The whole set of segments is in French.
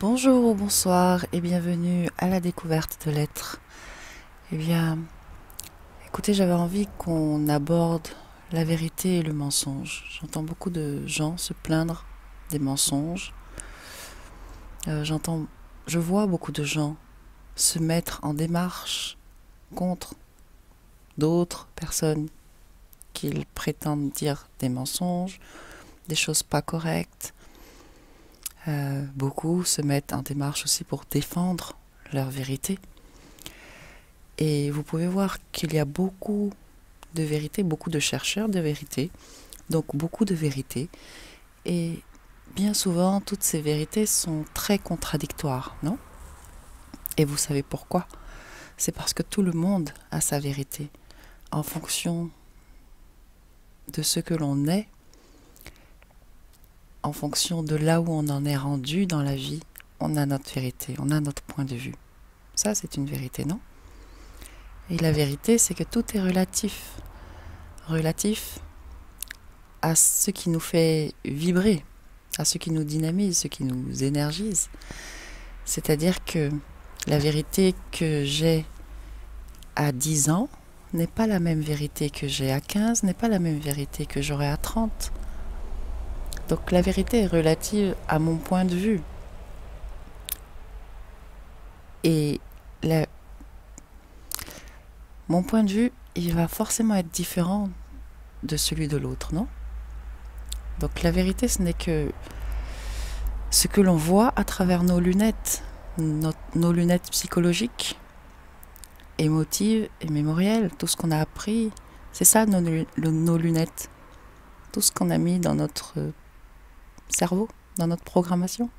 Bonjour ou bonsoir et bienvenue à la découverte de l'être. Eh bien, écoutez, j'avais envie qu'on aborde la vérité et le mensonge. J'entends beaucoup de gens se plaindre des mensonges. Je vois beaucoup de gens se mettre en démarche contre d'autres personnes qu'ils prétendent dire des mensonges, des choses pas correctes. Beaucoup se mettent en démarche aussi pour défendre leur vérité. Et vous pouvez voir qu'il y a beaucoup de vérités, beaucoup de chercheurs de vérité, donc beaucoup de vérités. Et bien souvent, toutes ces vérités sont très contradictoires, non? Et vous savez pourquoi? C'est parce que tout le monde a sa vérité. En fonction de ce que l'on est, en fonction de là où on en est rendu dans la vie, on a notre vérité, on a notre point de vue. Ça, c'est une vérité, non? Et la vérité, c'est que tout est relatif. Relatif à ce qui nous fait vibrer, à ce qui nous dynamise, ce qui nous énergise. C'est-à-dire que la vérité que j'ai à 10 ans n'est pas la même vérité que j'ai à 15, n'est pas la même vérité que j'aurai à 30. Donc la vérité est relative à mon point de vue. Et mon point de vue, il va forcément être différent de celui de l'autre, non? Donc la vérité, ce n'est que ce que l'on voit à travers nos lunettes, nos lunettes psychologiques, émotives et mémorielles, tout ce qu'on a appris, c'est ça nos lunettes, tout ce qu'on a mis dans notre cerveau, dans notre programmation.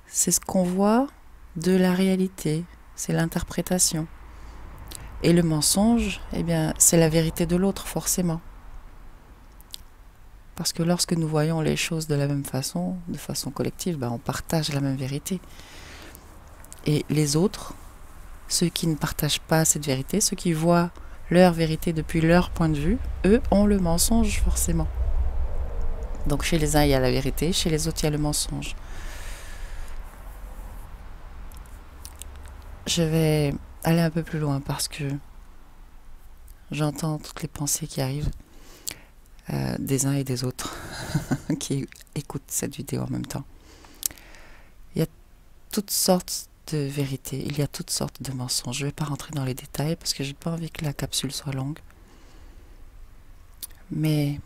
C'est ce qu'on voit de la réalité, c'est l'interprétation. Et le mensonge, eh bien, c'est la vérité de l'autre, forcément. Parce que lorsque nous voyons les choses de la même façon, de façon collective, on partage la même vérité. Et les autres, ceux qui ne partagent pas cette vérité, ceux qui voient leur vérité depuis leur point de vue, eux ont le mensonge forcément. Donc chez les uns, il y a la vérité, chez les autres, il y a le mensonge. Je vais aller un peu plus loin parce que j'entends toutes les pensées qui arrivent des uns et des autres qui écoutent cette vidéo en même temps. Il y a toutes sortes de vérités, il y a toutes sortes de mensonges. Je ne vais pas rentrer dans les détails parce que j'ai pas envie que la capsule soit longue. Mais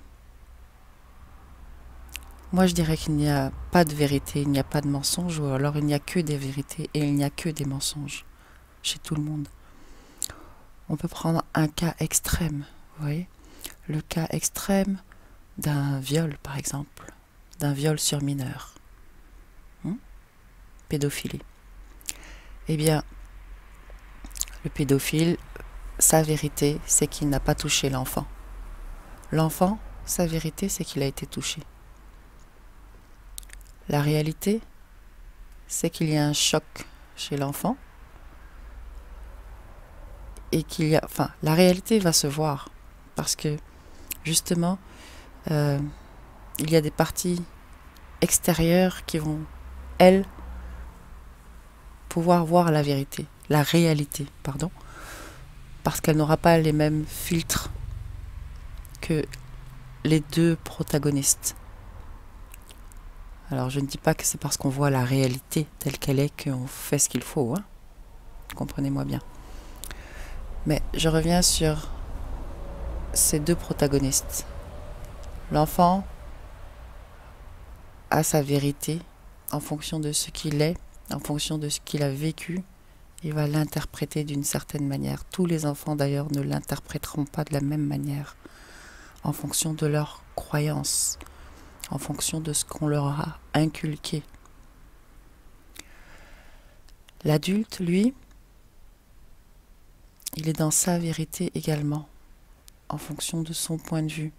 moi je dirais qu'il n'y a pas de vérité, il n'y a pas de mensonge, ou alors il n'y a que des vérités et il n'y a que des mensonges chez tout le monde. On peut prendre un cas extrême, vous voyez, le cas extrême d'un viol par exemple, d'un viol sur mineur, pédophilie. Eh bien, le pédophile, sa vérité, c'est qu'il n'a pas touché l'enfant. L'enfant, sa vérité, c'est qu'il a été touché. La réalité, c'est qu'il y a un choc chez l'enfant et qu'il y a... Enfin, la réalité va se voir parce que, justement, il y a des parties extérieures qui vont, elles, pouvoir voir la vérité, la réalité, pardon, parce qu'elle n'aura pas les mêmes filtres que les deux protagonistes. Alors je ne dis pas que c'est parce qu'on voit la réalité telle qu'elle est qu'on fait ce qu'il faut, hein. Comprenez-moi bien. Mais je reviens sur ces deux protagonistes. L'enfant a sa vérité en fonction de ce qu'il est, en fonction de ce qu'il a vécu. Il va l'interpréter d'une certaine manière. Tous les enfants d'ailleurs ne l'interpréteront pas de la même manière, en fonction de leurs croyances, en fonction de ce qu'on leur a inculqué. L'adulte, lui, il est dans sa vérité également, en fonction de son point de vue.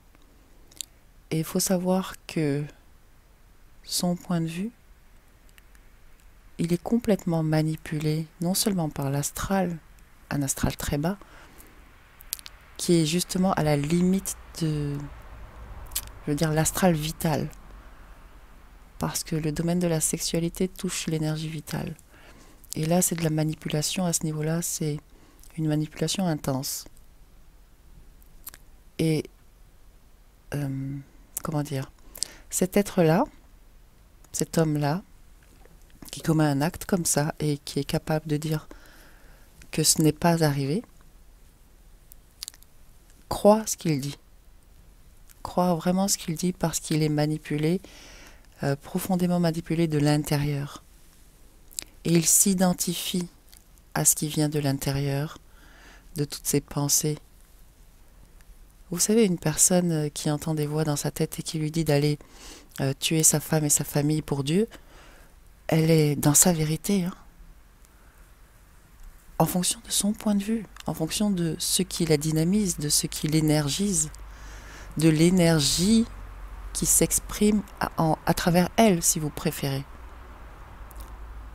Et il faut savoir que son point de vue, il est complètement manipulé, non seulement par l'astral, un astral très bas, qui est justement à la limite de, je veux dire, l'astral vital. parce que le domaine de la sexualité touche l'énergie vitale. Et là, c'est de la manipulation à ce niveau-là, c'est une manipulation intense. Et, comment dire, cet être-là, cet homme-là, qui commet un acte comme ça et qui est capable de dire que ce n'est pas arrivé, croit ce qu'il dit. Croit vraiment ce qu'il dit parce qu'il est manipulé, profondément manipulé de l'intérieur. Et il s'identifie à ce qui vient de l'intérieur, de toutes ses pensées. Vous savez, une personne qui entend des voix dans sa tête et qui lui dit d'aller tuer sa femme et sa famille pour Dieu, elle est dans sa vérité, hein, en fonction de son point de vue, en fonction de ce qui la dynamise, de ce qui l'énergise, de l'énergie qui s'exprime à travers elle, si vous préférez.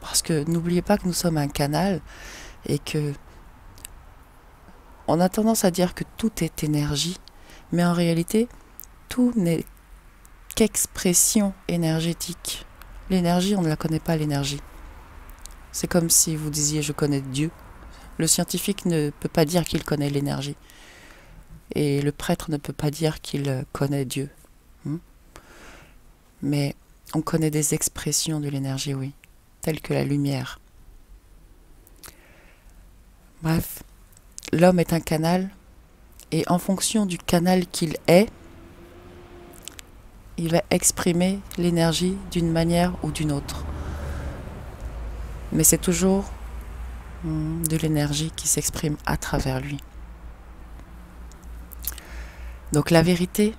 Parce que n'oubliez pas que nous sommes un canal et que on a tendance à dire que tout est énergie, mais en réalité, tout n'est qu'expression énergétique. L'énergie, on ne la connaît pas, l'énergie. C'est comme si vous disiez « je connais Dieu ». Le scientifique ne peut pas dire qu'il connaît l'énergie. Et le prêtre ne peut pas dire qu'il connaît Dieu. Mais on connaît des expressions de l'énergie, oui, telles que la lumière. Bref, l'homme est un canal, et en fonction du canal qu'il est, il va exprimer l'énergie d'une manière ou d'une autre. Mais c'est toujours de l'énergie qui s'exprime à travers lui. Donc la vérité,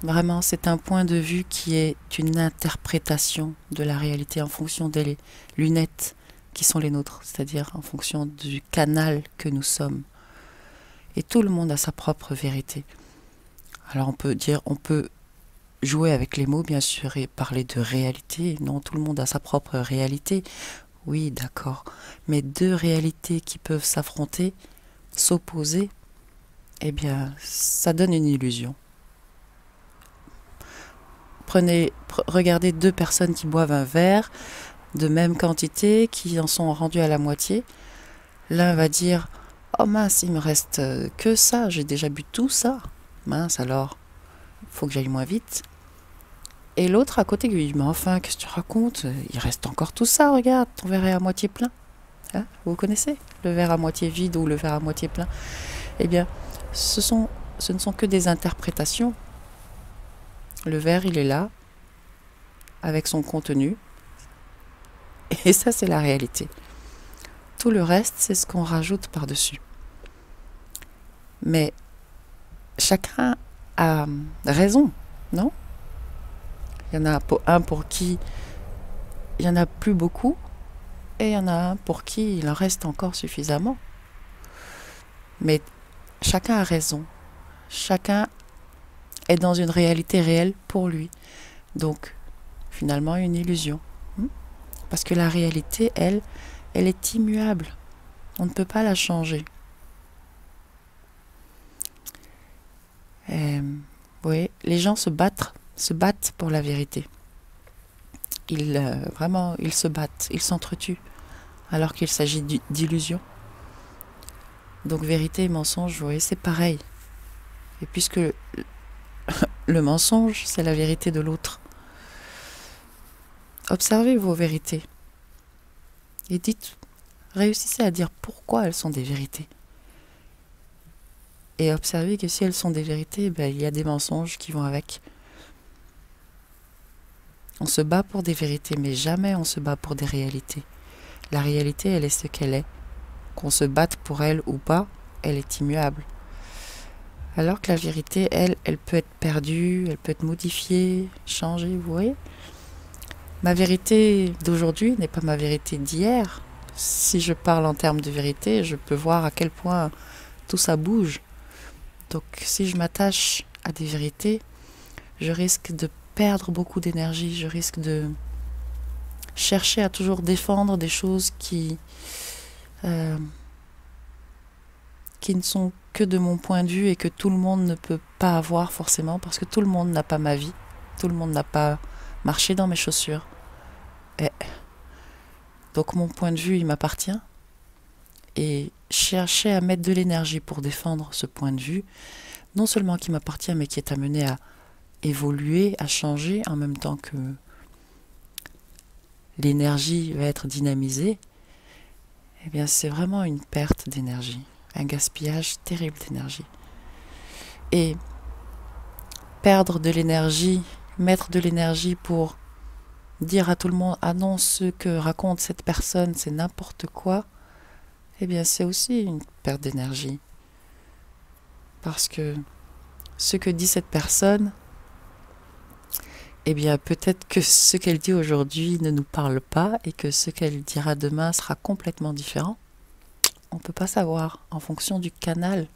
vraiment, c'est un point de vue qui est une interprétation de la réalité en fonction des lunettes qui sont les nôtres, c'est-à-dire en fonction du canal que nous sommes. Et tout le monde a sa propre vérité. Alors on peut jouer avec les mots, bien sûr, et parler de réalité. Non, tout le monde a sa propre réalité. Oui, d'accord. Mais deux réalités qui peuvent s'affronter, s'opposer, eh bien, ça donne une illusion. Regardez deux personnes qui boivent un verre de même quantité, qui en sont rendus à la moitié. L'un va dire « Oh mince, il me reste que ça, j'ai déjà bu tout ça. Mince alors, il faut que j'aille moins vite. » Et l'autre à côté lui dit « Mais enfin, qu'est-ce que tu racontes? Il reste encore tout ça, regarde, ton verre est à moitié plein. » Hein, vous connaissez le verre à moitié vide ou le verre à moitié plein? Eh bien, ce ne sont que des interprétations. Le verre, il est là, avec son contenu. Et ça, c'est la réalité. Tout le reste, c'est ce qu'on rajoute par-dessus. Mais chacun a raison, non? Il y en a un pour qui il n'y en a plus beaucoup, et il y en a un pour qui il en reste encore suffisamment. Mais chacun a raison. Chacun est dans une réalité réelle pour lui. Donc, finalement, une illusion. Parce que la réalité, elle est immuable. On ne peut pas la changer. Oui, les gens se battent pour la vérité. Vraiment, ils se battent, ils s'entretuent, alors qu'il s'agit d'illusion. Donc vérité et mensonge, vous voyez, c'est pareil. Et puisque le mensonge, c'est la vérité de l'autre. Observez vos vérités. Et réussissez à dire pourquoi elles sont des vérités. Et observez que si elles sont des vérités, il y a des mensonges qui vont avec. On se bat pour des vérités, mais jamais on se bat pour des réalités. La réalité, elle est ce qu'elle est. Qu'on se batte pour elle ou pas, elle est immuable. Alors que la vérité, elle peut être perdue, elle peut être modifiée, changée, vous voyez. Ma vérité d'aujourd'hui n'est pas ma vérité d'hier. Si je parle en termes de vérité, je peux voir à quel point tout ça bouge. Donc si je m'attache à des vérités, je risque de perdre beaucoup d'énergie, je risque de chercher à toujours défendre des choses qui ne sont que de mon point de vue et que tout le monde ne peut pas avoir forcément, parce que tout le monde n'a pas ma vie, tout le monde n'a pas marché dans mes chaussures, est. Donc mon point de vue, il m'appartient. Et chercher à mettre de l'énergie pour défendre ce point de vue, non seulement qui m'appartient, mais qui est amené à évoluer, à changer, en même temps que l'énergie va être dynamisée, eh bien c'est vraiment une perte d'énergie, un gaspillage terrible d'énergie. Et perdre de l'énergie, mettre de l'énergie pour dire à tout le monde, ah non, ce que raconte cette personne, c'est n'importe quoi, eh bien c'est aussi une perte d'énergie. Parce que ce que dit cette personne, eh bien peut-être que ce qu'elle dit aujourd'hui ne nous parle pas et que ce qu'elle dira demain sera complètement différent. On ne peut pas savoir en fonction du canal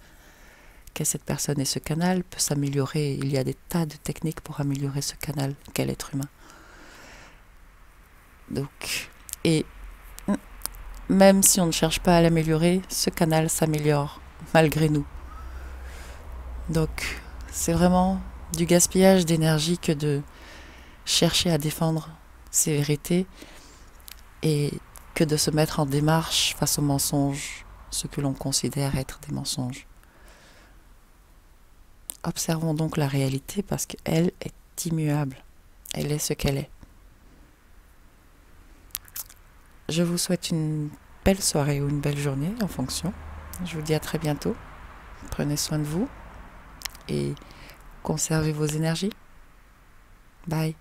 qu'est cette personne, et ce canal peut s'améliorer. Il y a des tas de techniques pour améliorer ce canal qu'est l'être humain. Donc, et même si on ne cherche pas à l'améliorer, ce canal s'améliore malgré nous. Donc c'est vraiment du gaspillage d'énergie que de chercher à défendre ses vérités et que de se mettre en démarche face aux mensonges, ce que l'on considère être des mensonges. Observons donc la réalité parce qu'elle est immuable. Elle est ce qu'elle est. Je vous souhaite une belle soirée ou une belle journée en fonction. Je vous dis à très bientôt. Prenez soin de vous et conservez vos énergies. Bye.